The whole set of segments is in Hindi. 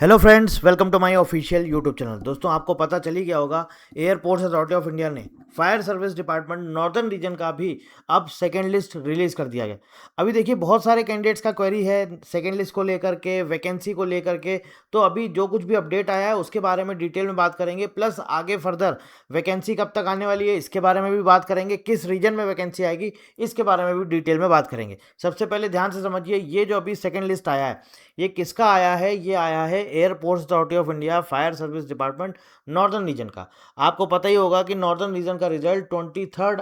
Hello friends, welcome to my official YouTube channel. दोस्तों, आपको पता चल ही गया होगा, एयरपोर्ट्स अथॉरिटी ऑफ इंडिया ने fire service department northern region का भी अब सेकेंड लिस्ट रिलीज कर दिया गया। अभी देखिए, बहुत सारे कैंडिडेट्स का क्वेरी है सेकेंड लिस्ट को लेकर के, वैकेंसी को लेकर के। तो अभी जो कुछ भी अपडेट आया है उसके बारे में डिटेल में बात करेंगे, प्लस आगे फर्दर वैकेंसी कब तक आने वाली है इसके बारे में भी बात करेंगे, किस रीजन में वैकेंसी आएगी इसके बारे में भी डिटेल में बात करेंगे। सबसे पहले ध्यान से समझिए, ये जो अभी सेकेंड लिस्ट आया है ये किसका आया है? ये आया है airports authority of India fire service department northern region का। आपको पता ही होगा कि नॉर्दर्न रीजन का रिजल्ट 23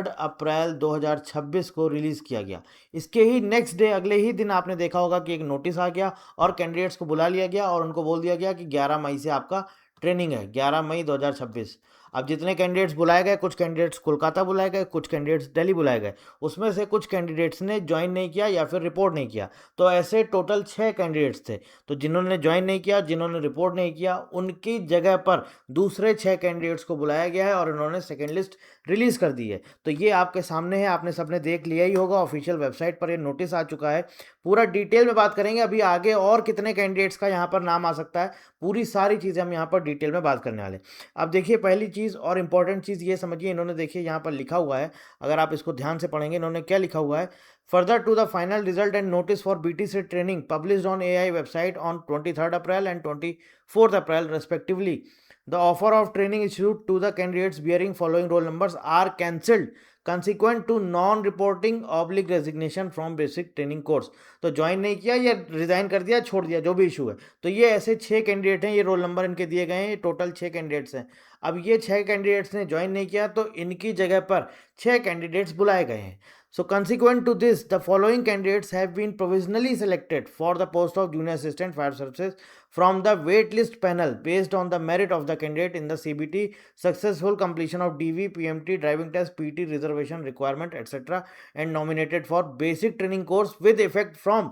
अप्रैल 2026 को रिलीज किया गया। इसके ही नेक्स्ट डे, अगले ही दिन आपने देखा होगा कि एक नोटिस आ गया और कैंडिडेट्स को बुला लिया गया और उनको बोल दिया गया कि 11 मई से आपका ट्रेनिंग है, 11 मई 2026। अब जितने कैंडिडेट्स बुलाए गए, कुछ कैंडिडेट्स कोलकाता बुलाए गए, कुछ कैंडिडेट्स दिल्ली बुलाए गए। उसमें से कुछ कैंडिडेट्स ने ज्वाइन नहीं किया या फिर रिपोर्ट नहीं किया। तो ऐसे टोटल 6 कैंडिडेट्स थे। तो जिन्होंने ज्वाइन नहीं किया, जिन्होंने रिपोर्ट नहीं किया, उनकी जगह पर दूसरे 6 कैंडिडेट्स को बुलाया गया है और उन्होंने सेकेंड लिस्ट रिलीज कर दी है। तो ये आपके सामने है, आपने सबने देख लिया ही होगा, ऑफिशियल वेबसाइट पर ये नोटिस आ चुका है। पूरा डिटेल में बात करेंगे अभी आगे, और कितने कैंडिडेट्स का यहाँ पर नाम आ सकता है, पूरी सारी चीज़ें हम यहाँ पर डिटेल में बात करने वाले। अब देखिए, पहली चीज़ और इम्पॉर्टेंट चीज़ ये समझिए, इन्होंने देखिए यहाँ पर लिखा हुआ है, अगर आप इसको ध्यान से पढ़ेंगे इन्होंने क्या लिखा हुआ है। Further to the final result and notice for BTC training published on AI website on 23 April and 24 April respectively, the offer of training issued to the candidates bearing following roll numbers are cancelled consequent to non-reporting / resignation from basic training course। तो ज्वाइन नहीं किया या रिजाइन कर दिया, छोड़ दिया, जो भी इशू है। तो ये ऐसे 6 कैंडिडेट हैं, ये रोल नंबर इनके दिए गए हैं, ये टोटल 6 कैंडिडेट्स हैं। अब ये 6 कैंडिडेट्स ने ज्वाइन नहीं किया तो इनकी जगह पर 6 कैंडिडेट्स बुलाए गए हैं। So consequent to this, the following candidates have been provisionally selected for the post of Junior Assistant Fire Services from the waitlist panel based on the merit of the candidate in the CBT, successful completion of DV, PMT, driving test, PT, reservation requirement, etc. and nominated for basic training course with effect from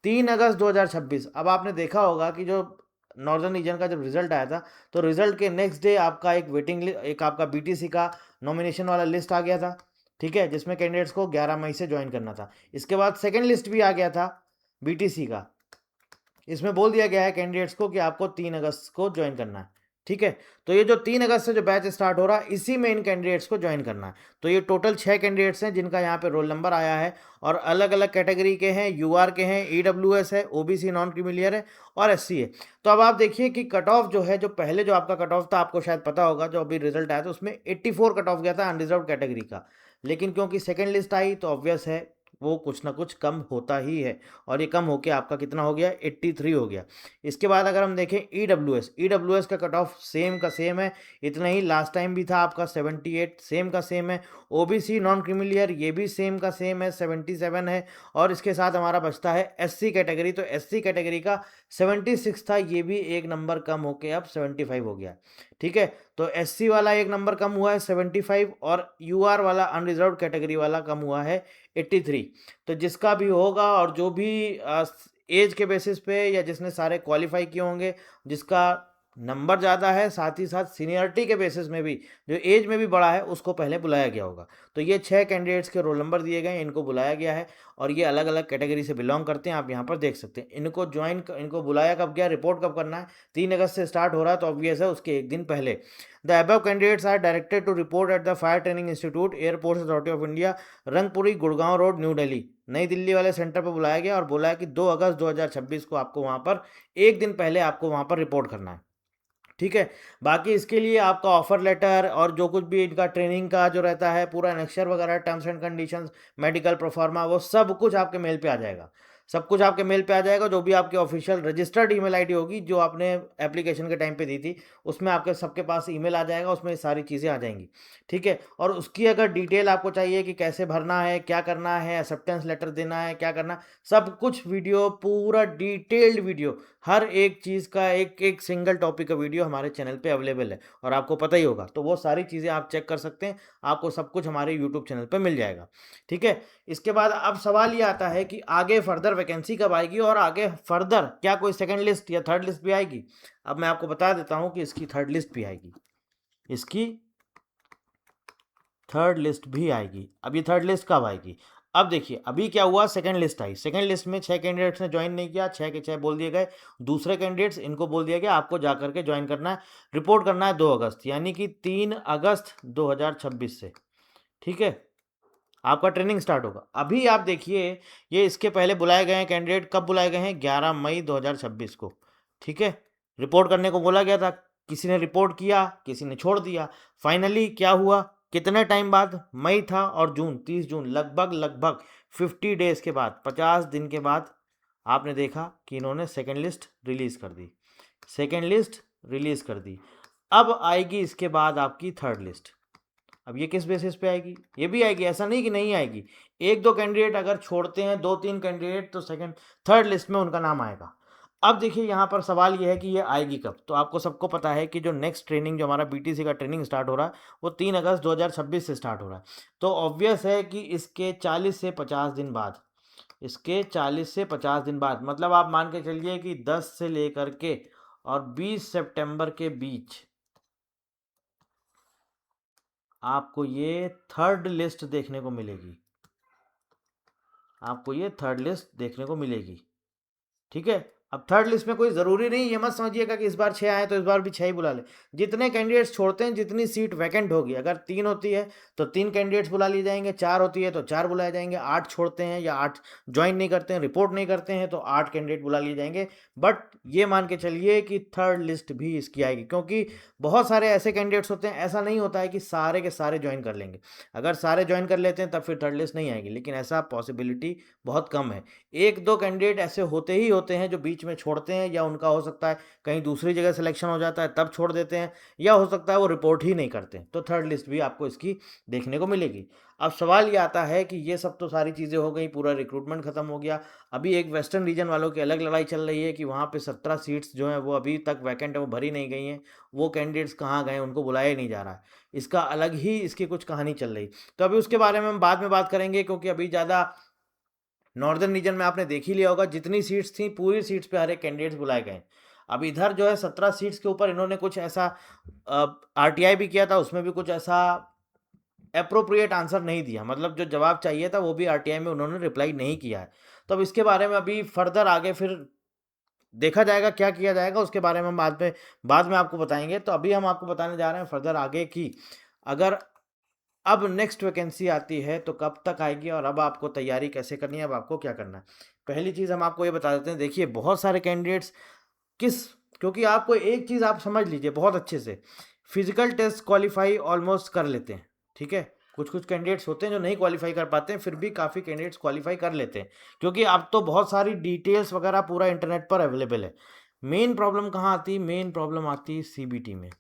3 अगस्त 2026। अब आपने देखा होगा कि जो नॉर्दर्न रीजन का जब रिजल्ट आया था तो रिजल्ट के नेक्स्ट डे आपका एक आपका BTC का नॉमिनेशन वाला लिस्ट आ गया था, ठीक है, जिसमें कैंडिडेट्स को 11 मई से ज्वाइन करना था। इसके बाद सेकेंड लिस्ट भी आ गया था BTC का, इसमें बोल दिया गया है कैंडिडेट्स को कि आपको 3 अगस्त को ज्वाइन करना है, ठीक है। तो ये जो 3 अगस्त से जो बैच स्टार्ट हो रहा है इसी में इन कैंडिडेट्स को ज्वाइन करना है। तो ये टोटल 6 कैंडिडेट्स हैं जिनका यहाँ पे रोल नंबर आया है और अलग अलग कैटेगरी के हैं, UR के हैं, EWS है, OBC नॉन क्रीमिलियर है और SC है। तो अब आप देखिए कि कट ऑफ जो है, जो पहले जो आपका कट ऑफ था, आपको शायद पता होगा, जो अभी रिजल्ट आया था उसमें 84 कट ऑफ गया था अनरिजर्व कैटेगरी का। लेकिन क्योंकि सेकेंड लिस्ट आई तो ऑब्वियस है वो कुछ ना कुछ कम होता ही है, और ये कम होके आपका कितना हो गया, 83 हो गया। इसके बाद अगर हम देखें EWS का कट ऑफ सेम का सेम है, इतना ही लास्ट टाइम भी था आपका 78, सेम का सेम है। OBC नॉन क्रीमिलियर ये भी सेम का सेम है, 77 है। और इसके साथ हमारा बचता है SC कैटेगरी, तो SC कैटेगरी का 76 था, ये भी एक नंबर कम होके अब 75 हो गया, ठीक है। तो SC वाला एक नंबर कम हुआ है 75, और UR वाला अनरिजर्व कैटेगरी वाला कम हुआ है 83। तो जिसका भी होगा और जो भी एज के बेसिस पे या जिसने सारे क्वालिफाई किए होंगे, जिसका नंबर ज़्यादा है, साथ ही साथ सीनियरिटी के बेसिस में भी जो एज में भी बड़ा है, उसको पहले बुलाया गया होगा। तो ये 6 कैंडिडेट्स के रोल नंबर दिए गए हैं, इनको बुलाया गया है और ये अलग अलग कैटेगरी से बिलोंग करते हैं, आप यहाँ पर देख सकते हैं। इनको बुलाया कब गया, रिपोर्ट कब करना है, 3 अगस्त से स्टार्ट हो रहा है तो ऑब्वियस है उसके एक दिन पहले। The above candidates are directed to report at the fire training institute, airports authority of India, Rangpuri, Gurgaon road, new Delhi. नई दिल्ली वाले सेंटर पर बुलाया गया और बोला है कि 2 अगस्त 2026 को आपको वहाँ पर एक दिन पहले आपको वहाँ पर रिपोर्ट करना है, ठीक है। बाकी इसके लिए आपका ऑफर लेटर और जो कुछ भी इनका ट्रेनिंग का जो रहता है, पूरा एनेक्चर वगैरह, terms and conditions, medical proforma, वो सब कुछ आपके मेल पे आ जाएगा। सब कुछ आपके मेल पे आ जाएगा, जो भी आपकी ऑफिशियल रजिस्टर्ड ईमेल आईडी होगी जो आपने एप्लीकेशन के टाइम पे दी थी, उसमें आपके सबके पास ईमेल आ जाएगा, उसमें सारी चीज़ें आ जाएंगी, ठीक है। और उसकी अगर डिटेल आपको चाहिए कि कैसे भरना है, क्या करना है, एक्सेप्टेंस लेटर देना है, क्या करना, सब कुछ वीडियो, पूरा डिटेल्ड वीडियो, हर एक चीज़ का एक एक सिंगल टॉपिक का वीडियो हमारे चैनल पे अवेलेबल है और आपको पता ही होगा। तो वो सारी चीज़ें आप चेक कर सकते हैं, आपको सब कुछ हमारे यूट्यूब चैनल पे मिल जाएगा, ठीक है। इसके बाद अब सवाल ये आता है कि आगे फर्दर वैकेंसी कब आएगी और आगे फर्दर क्या कोई सेकेंड लिस्ट या थर्ड लिस्ट भी आएगी। अब मैं आपको बता देता हूँ कि इसकी थर्ड लिस्ट भी आएगी, इसकी थर्ड लिस्ट भी आएगी। अब ये थर्ड लिस्ट कब आएगी? अब देखिए अभी क्या हुआ, सेकंड लिस्ट आई, सेकंड लिस्ट में 6 कैंडिडेट्स ने ज्वाइन नहीं किया, 6 के 6 बोल दिए गए। दूसरे कैंडिडेट्स, इनको बोल दिया गया आपको जा करके ज्वाइन करना है, रिपोर्ट करना है 2 अगस्त, यानी कि 3 अगस्त 2026 से, ठीक है, आपका ट्रेनिंग स्टार्ट होगा। अभी आप देखिए ये इसके पहले बुलाए गए हैं कैंडिडेट, कब बुलाए गए हैं, 11 मई 2026 को, ठीक है, रिपोर्ट करने को बोला गया था, किसी ने रिपोर्ट किया, किसी ने छोड़ दिया। फाइनली क्या हुआ, कितने टाइम बाद, मई था और जून, 30 जून, लगभग 50 डेज के बाद, 50 दिन के बाद आपने देखा कि इन्होंने सेकेंड लिस्ट रिलीज कर दी, सेकेंड लिस्ट रिलीज कर दी। अब आएगी इसके बाद आपकी थर्ड लिस्ट। अब ये किस बेसिस पे आएगी, ये भी आएगी, ऐसा नहीं कि नहीं आएगी। एक दो कैंडिडेट अगर छोड़ते हैं, 2-3 कैंडिडेट, तो सेकंड थर्ड लिस्ट में उनका नाम आएगा। अब देखिए यहाँ पर सवाल ये है कि ये आएगी कब। तो आपको सबको पता है कि जो नेक्स्ट ट्रेनिंग, जो हमारा बीटीसी का ट्रेनिंग स्टार्ट हो रहा है, वो 3 अगस्त 2026 से स्टार्ट हो रहा है। तो ऑब्वियस है कि इसके 40 से 50 दिन बाद, इसके 40 से 50 दिन बाद, मतलब आप मान के चलिए कि 10 से लेकर के और 20 सितंबर के बीच आपको ये थर्ड लिस्ट देखने को मिलेगी, आपको ये थर्ड लिस्ट देखने को मिलेगी, ठीक है। अब थर्ड लिस्ट में कोई ज़रूरी नहीं, ये मत समझिएगा कि इस बार 6 आए तो इस बार भी 6 ही बुला ले। जितने कैंडिडेट्स छोड़ते हैं, जितनी सीट वैकेंट होगी, अगर 3 होती है तो 3 कैंडिडेट्स बुला लिए जाएंगे, 4 होती है तो 4 बुलाए जाएंगे, 8 छोड़ते हैं या 8 ज्वाइन नहीं करते हैं, रिपोर्ट नहीं करते हैं, तो 8 कैंडिडेट बुला लिए जाएंगे। बट ये मान के चलिए कि थर्ड लिस्ट भी इसकी आएगी, क्योंकि बहुत सारे ऐसे कैंडिडेट्स होते हैं, ऐसा नहीं होता है कि सारे के सारे ज्वाइन कर लेंगे। अगर सारे ज्वाइन कर लेते हैं तब फिर थर्ड लिस्ट नहीं आएगी, लेकिन ऐसा पॉसिबिलिटी बहुत कम है। एक दो कैंडिडेट ऐसे होते ही होते हैं जो बीच में छोड़ते हैं, या उनका हो सकता है कहीं दूसरी जगह सिलेक्शन हो जाता है तब छोड़ देते हैं, या हो सकता है वो रिपोर्ट ही नहीं करते हैं, तो थर्ड लिस्ट भी आपको इसकी देखने को मिलेगी। अब सवाल ये आता है कि ये सब तो सारी चीज़ें हो गई, पूरा रिक्रूटमेंट खत्म हो गया, अभी एक वेस्टर्न रीजन वालों की अलग लड़ाई चल रही है कि वहाँ पे 17 सीट्स जो हैं वो अभी तक वैकेंट है, वो भरी नहीं गई हैं, वो कैंडिडेट्स कहाँ गए, उनको बुलाया नहीं जा रहा है। इसका अलग ही इसकी कुछ कहानी चल रही, तो अभी उसके बारे में हम बाद में बात करेंगे, क्योंकि अभी ज़्यादा नॉर्दर्न रीजन में आपने देख ही लिया होगा, जितनी सीट्स थी पूरी सीट्स पे हर एक कैंडिडेट्स बुलाए गए। अब इधर जो है 17 सीट्स के ऊपर इन्होंने कुछ ऐसा आरटीआई भी किया था, उसमें भी कुछ ऐसा अप्रोप्रिएट आंसर नहीं दिया, मतलब जो जवाब चाहिए था वो भी आरटीआई में उन्होंने रिप्लाई नहीं किया है। तो अब इसके बारे में अभी फर्दर आगे फिर देखा जाएगा क्या किया जाएगा, उसके बारे में हम बाद में आपको बताएंगे। तो अभी हम आपको बताने जा रहे हैं फर्दर आगे की, अगर अब नेक्स्ट वैकेंसी आती है तो कब तक आएगी, और अब आपको तैयारी कैसे करनी है, अब आपको क्या करना है। पहली चीज़ हम आपको ये बता देते हैं, देखिए बहुत सारे कैंडिडेट्स किस, क्योंकि आपको एक चीज़ आप समझ लीजिए बहुत अच्छे से, फिजिकल टेस्ट क्वालिफाई ऑलमोस्ट कर लेते हैं, ठीक है। कुछ कुछ कैंडिडेट्स होते हैं जो नहीं क्वालिफाई कर पाते हैं, फिर भी काफ़ी कैंडिडेट्स क्वालिफाई कर लेते हैं, क्योंकि अब तो बहुत सारी डिटेल्स वगैरह पूरा इंटरनेट पर अवेलेबल है। मेन प्रॉब्लम कहाँ आती है, मेन प्रॉब्लम आती है सीबीटी में।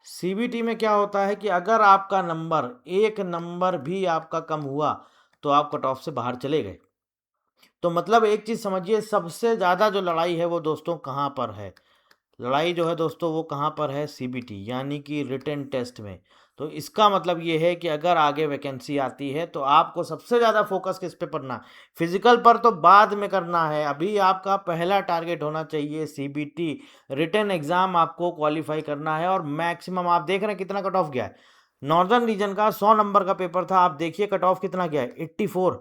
सीबीटी में क्या होता है कि अगर आपका नंबर एक नंबर भी आपका कम हुआ तो आप कट ऑफ से बाहर चले गए। तो मतलब एक चीज़ समझिए, सबसे ज़्यादा जो लड़ाई है वो दोस्तों कहाँ पर है, लड़ाई जो है दोस्तों वो कहाँ पर है, सीबीटी यानी कि रिटन टेस्ट में। तो इसका मतलब ये है कि अगर आगे वैकेंसी आती है तो आपको सबसे ज़्यादा फोकस किस पे करना, फिजिकल पर तो बाद में करना है, अभी आपका पहला टारगेट होना चाहिए सीबीटी, रिटन एग्ज़ाम आपको क्वालिफाई करना है। और मैक्सिमम आप देख रहे हैं कितना कट ऑफ गया है, नॉर्दर्न रीजन का 100 नंबर का पेपर था, आप देखिए कट ऑफ कितना गया है, 84।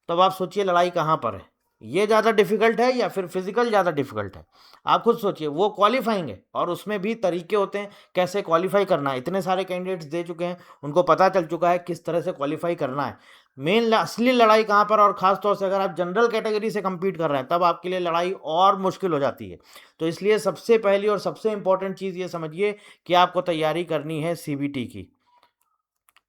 तब आप सोचिए लड़ाई कहाँ पर है, ये ज़्यादा डिफिकल्ट है या फिर फिजिकल ज़्यादा डिफिकल्ट है, आप खुद सोचिए। वो क्वालिफाइंग है और उसमें भी तरीके होते हैं कैसे क्वालिफाई करना है, इतने सारे कैंडिडेट्स दे चुके हैं, उनको पता चल चुका है किस तरह से क्वालिफाई करना है। मेन असली लड़ाई कहाँ पर, और ख़ास तौर से अगर आप जनरल कैटेगरी से compete कर रहे हैं तब आपके लिए लड़ाई और मुश्किल हो जाती है। तो इसलिए सबसे पहली और सबसे इंपॉर्टेंट चीज़ ये समझिए कि आपको तैयारी करनी है सीबीटी की,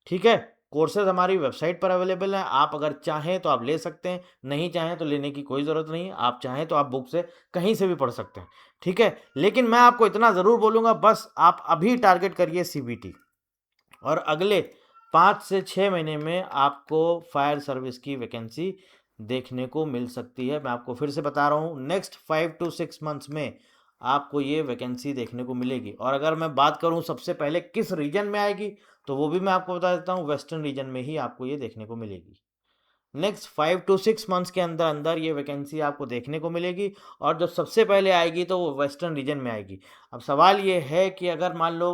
ठीक है। कोर्सेज हमारी वेबसाइट पर अवेलेबल हैं, आप अगर चाहें तो आप ले सकते हैं, नहीं चाहें तो लेने की कोई ज़रूरत नहीं है, आप चाहें तो आप बुक से कहीं से भी पढ़ सकते हैं, ठीक है। लेकिन मैं आपको इतना ज़रूर बोलूँगा, बस आप अभी टारगेट करिए सीबीटी, और अगले 5 से 6 महीने में आपको फायर सर्विस की वैकेंसी देखने को मिल सकती है। मैं आपको फिर से बता रहा हूँ, नेक्स्ट 5 to 6 मंथ्स में आपको ये वैकेंसी देखने को मिलेगी। और अगर मैं बात करूँ सबसे पहले किस रीजन में आएगी, तो वो भी मैं आपको बता देता हूँ, वेस्टर्न रीजन में ही आपको ये देखने को मिलेगी। नेक्स्ट 5 to 6 मंथ्स के अंदर अंदर ये वैकेंसी आपको देखने को मिलेगी, और जो सबसे पहले आएगी तो वो वेस्टर्न रीजन में आएगी। अब सवाल ये है कि अगर मान लो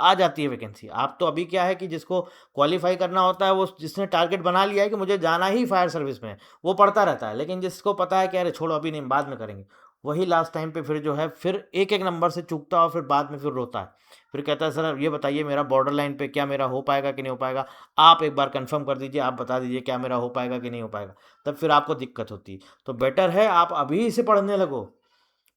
आ जाती है वैकेंसी। आप तो अभी क्या है कि जिसको क्वालिफाई करना होता है, वो जिसने टारगेट बना लिया है कि मुझे जाना ही फायर सर्विस में है, वो पढ़ता रहता है। लेकिन जिसको पता है कि अरे छोड़ो अभी नहीं, बाद में करेंगे, वही लास्ट टाइम पे फिर जो है फिर एक एक नंबर से चूकता है और फिर बाद में फिर रोता है। फिर कहता है सर ये बताइए मेरा बॉर्डर लाइन पे क्या मेरा हो पाएगा कि नहीं हो पाएगा, आप एक बार कंफर्म कर दीजिए, आप बता दीजिए क्या मेरा हो पाएगा कि नहीं हो पाएगा। तब फिर आपको दिक्कत होती है। तो बेटर है आप अभी से पढ़ने लगो,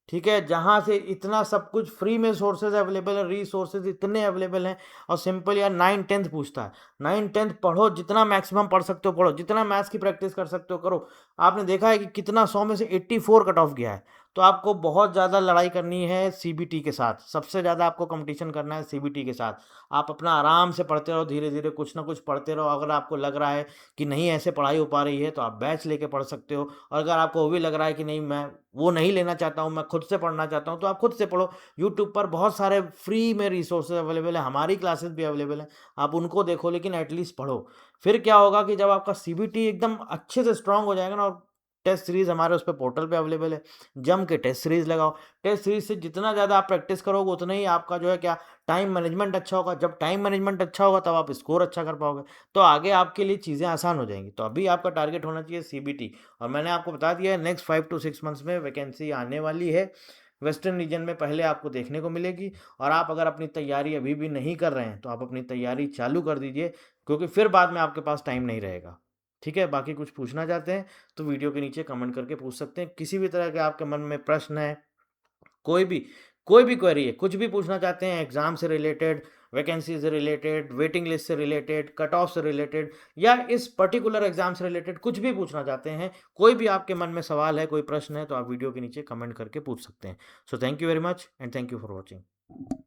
ठीक है, जहाँ से इतना सब कुछ फ्री में सोर्सेज अवेलेबल है, रिसोर्सेज इतने अवेलेबल हैं। और सिंपल यार 9-10 पूछता है, 9-10 पढ़ो, जितना मैक्सिमम पढ़ सकते हो पढ़ो, जितना मैथ्स की प्रैक्टिस कर सकते हो करो। आपने देखा है कि कितना 100 में से 84 कट ऑफ गया है। तो आपको बहुत ज़्यादा लड़ाई करनी है सीबीटी के साथ, सबसे ज़्यादा आपको कंपटीशन करना है सीबीटी के साथ। आप अपना आराम से पढ़ते रहो, धीरे धीरे कुछ ना कुछ पढ़ते रहो। अगर आपको लग रहा है कि नहीं ऐसे पढ़ाई हो पा रही है तो आप बैच लेके पढ़ सकते हो। और अगर आपको वो भी लग रहा है कि नहीं मैं वो नहीं लेना चाहता हूँ, मैं खुद से पढ़ना चाहता हूँ, तो आप खुद से पढ़ो। यूट्यूब पर बहुत सारे फ्री में रिसोर्सेज अवेलेबल है, हमारी क्लासेस भी अवेलेबल हैं, आप उनको देखो, लेकिन एटलीस्ट पढ़ो। फिर क्या होगा कि जब आपका सीबीटी एकदम अच्छे से स्ट्रांग हो जाएगा ना, और टेस्ट सीरीज हमारे उस पर पोर्टल पे अवेलेबल है, जम के टेस्ट सीरीज लगाओ। टेस्ट सीरीज से जितना ज़्यादा आप प्रैक्टिस करोगे उतना ही आपका जो है क्या टाइम मैनेजमेंट अच्छा होगा। जब टाइम मैनेजमेंट अच्छा होगा तब आप स्कोर अच्छा कर पाओगे, तो आगे आपके लिए चीज़ें आसान हो जाएंगी। तो अभी आपका टारगेट होना चाहिए सीबीटी। और मैंने आपको बता दिया है नेक्स्ट 5 to 6 मंथ्स में वैकेंसी आने वाली है। वेस्टर्न रीजन में पहले आपको देखने को मिलेगी। और आप अगर अपनी तैयारी अभी भी नहीं कर रहे हैं तो आप अपनी तैयारी चालू कर दीजिए, क्योंकि फिर बाद में आपके पास टाइम नहीं रहेगा। ठीक है, बाकी कुछ पूछना चाहते हैं तो वीडियो के नीचे कमेंट करके पूछ सकते हैं। किसी भी तरह के आपके मन में प्रश्न है, कोई भी कोई भी क्वेरी है, कुछ भी पूछना चाहते हैं एग्जाम से रिलेटेड, वैकेंसी से रिलेटेड, वेटिंग लिस्ट से रिलेटेड, कट ऑफ से रिलेटेड, या इस पर्टिकुलर एग्जाम से रिलेटेड कुछ भी पूछना चाहते हैं, कोई भी आपके मन में सवाल है, कोई प्रश्न है, तो आप वीडियो के नीचे कमेंट करके पूछ सकते हैं। So thank you very much and thank you for watching.